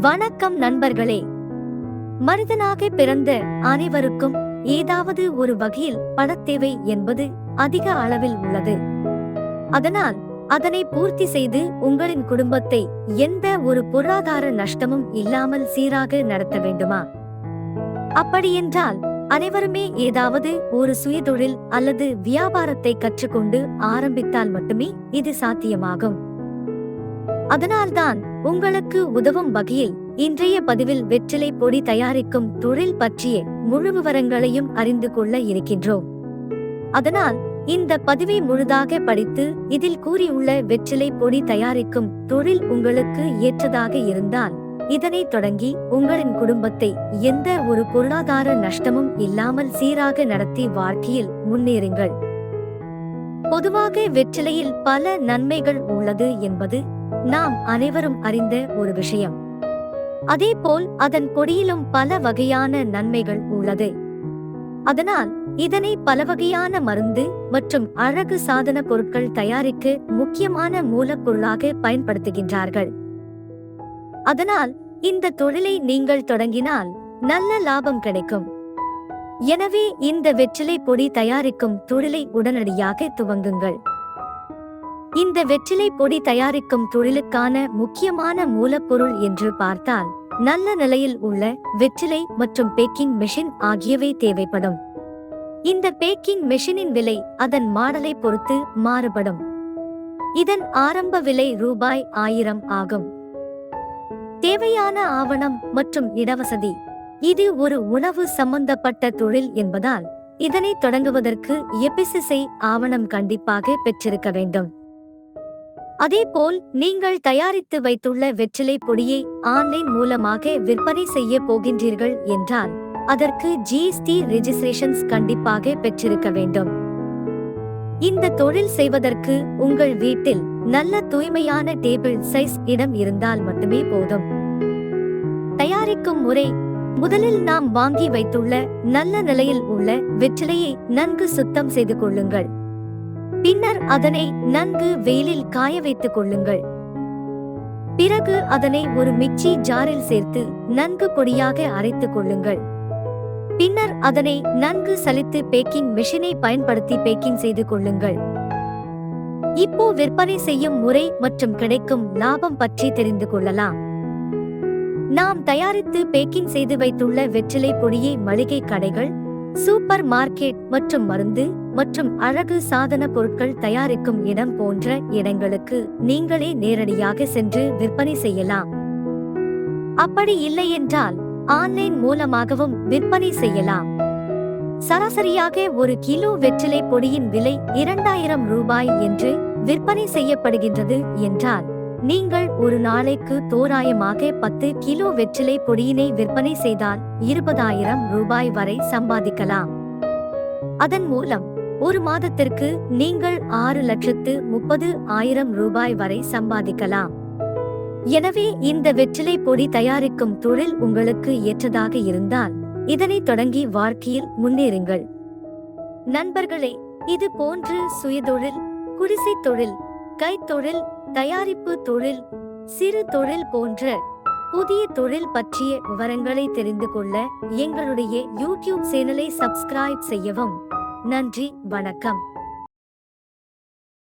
வணக்கம் நண்பர்களே. மனிதனாக பிறந்த அனைவருக்கும் ஏதாவது ஒரு வகையில் பணத்தேவை என்பது அதிக அளவில் உள்ளது. அதனால் அதனை பூர்த்தி செய்து உங்களின் குடும்பத்தை எந்த ஒரு பொருளாதார நஷ்டமும் இல்லாமல் சீராக நடத்த வேண்டுமா? அப்படியென்றால் அனைவருமே ஏதாவது ஒரு சுயதொழில் அல்லது வியாபாரத்தை கற்றுக்கொண்டு ஆரம்பித்தால் மட்டுமே இது சாத்தியமாகும். அதனால்தான் உங்களுக்கு உதவும் வகையில் இன்றைய பதிவில் வெற்றிலை பொடி தயாரிக்கும் தொழில் பற்றிய முழு விவரங்களையும் அறிந்து கொள்ள இருக்கின்றோம். அதனால் இந்த பதிவை முழுதாக படித்து இதில் கூறியுள்ள வெற்றிலை பொடி தயாரிக்கும் தொழில் உங்களுக்கு ஏற்றதாக இருந்தால் இதனை தொடங்கி உங்களின் குடும்பத்தை எந்த ஒரு பொருளாதார நஷ்டமும் இல்லாமல் சீராக நடத்தி வாழ்க்கையில் முன்னேறுங்கள். பொதுவாக வெற்றிலையில் பல நன்மைகள் உள்ளது என்பது நாம் அனைவரும் அறிந்த ஒரு விஷயம். அதேபோல் அதன் பொடியிலும் பல வகையான நன்மைகள் உள்ளது. அதனால் இதனை பல வகையான மருந்து மற்றும் அழகு சாதன பொருட்கள் தயாரிக்க முக்கியமான மூலப்பொருளாக பயன்படுத்துகின்றார்கள். அதனால் இந்த தொழிலை நீங்கள் தொடங்கினால் நல்ல லாபம் கிடைக்கும். எனவே இந்த வெற்றிலை பொடி தயாரிக்கும் தொழிலை உடனடியாக துவங்குங்கள். இந்த வெற்றிலை பொடி தயாரிக்கும் தொழிலுக்கான முக்கியமான மூலப்பொருள் என்று பார்த்தால் நல்ல நிலையில் உள்ள வெற்றிலை மற்றும் பேக்கிங் மெஷின் ஆகியவை தேவைப்படும். இந்த பேக்கிங் மெஷினின் விலை அதன் மாடலை பொறுத்து மாறுபடும். இதன் ஆரம்ப விலை ரூபாய் 1000 ஆகும். தேவையான ஆவணம் மற்றும் இடவசதி. இது ஒரு உணவு சம்பந்தப்பட்ட தொழில் என்பதால் இதனை தொடங்குவதற்கு எபிசிஐ ஆவணம் கண்டிப்பாக பெற்றிருக்க வேண்டும். அதேபோல் நீங்கள் தயாரித்து வைத்துள்ள வெற்றிலை பொடியை ஆன்லைன் மூலமாக விற்பனை செய்ய போகின்றீர்கள் என்றால் அதற்கு ஜிஎஸ்டி ரெஜிஸ்ட்ரேஷன்ஸ் கண்டிப்பாக பெற்றிருக்க வேண்டும். இந்த தொழில் செய்வதற்கு உங்கள் வீட்டில் நல்ல தூய்மையான டேபிள் சைஸ் இடம் இருந்தால் மட்டுமே போதும். தயாரிக்கும் முறை: முதலில் நாம் வாங்கி வைத்துள்ள நல்ல நிலையில் உள்ள வெற்றிலையை நன்கு சுத்தம் செய்து கொள்ளுங்கள். பின்னர் அதனை நன்கு வெயிலில் காய வைத்துக் கொள்ளுங்கள். பிறகு அதனை ஒரு மிக்ஸி ஜாரில் சேர்த்து நன்கு பொடியாக அரைத்துக் கொள்ளுங்கள். பின்னர் அதனை நன்கு சலித்து பேக்கிங் மெஷினை பயன்படுத்தி பேக்கிங் செய்து கொள்ளுங்கள். இப்போ விற்பனை செய்யும் முறை மற்றும் கிடைக்கும் லாபம் பற்றி தெரிந்து கொள்ளலாம். நாம் தயாரித்து பேக்கிங் செய்து வைத்துள்ள வெற்றிலை பொடியை மளிகை கடைகள், சூப்பர் மார்க்கெட் மற்றும் மருந்து மற்றும் அழகு சாதன பொருட்கள் தயாரிக்கும் இடம் போன்ற இடங்களுக்கு நீங்களே நேரடியாக சென்று விற்பனை செய்யலாம். அப்படி இல்லை என்றால் ஆன்லைன் மூலமாகவும் விற்பனை செய்யலாம். சராசரியாக ஒரு கிலோ வெற்றிலை பொடியின் விலை 2000 ரூபாய் என்று விற்பனை செய்யப்படுகின்றது என்றால் நீங்கள் ஒரு நாளைக்கு தோராயமாக 10 கிலோ வெற்றிலை பொடியினை விற்பனை செய்தால் 20000 ரூபாய் வரை சம்பாதிக்கலாம். அதன் மூலம் ஒரு மாதத்திற்கு நீங்கள் 6,30,000 ரூபாய் வரை சம்பாதிக்கலாம். எனவே இந்த வெற்றிலை பொடி தயாரிக்கும் தொழில் உங்களுக்கு ஏற்றதாக இருந்தால் இதனை தொடங்கி வாழ்க்கையில் முன்னேறுங்கள். நண்பர்களே, இது போன்று சுயதொழில், குடிசை தொழில், கைத்தொழில், தயாரிப்பு தொழில், சிறு தொழில் போன்ற புதிய தொழில் பற்றிய விவரங்களை தெரிந்து கொள்ள எங்களுடைய யூடியூப் சேனலை சப்ஸ்கிரைப் செய்யவும். நன்றி, வணக்கம்.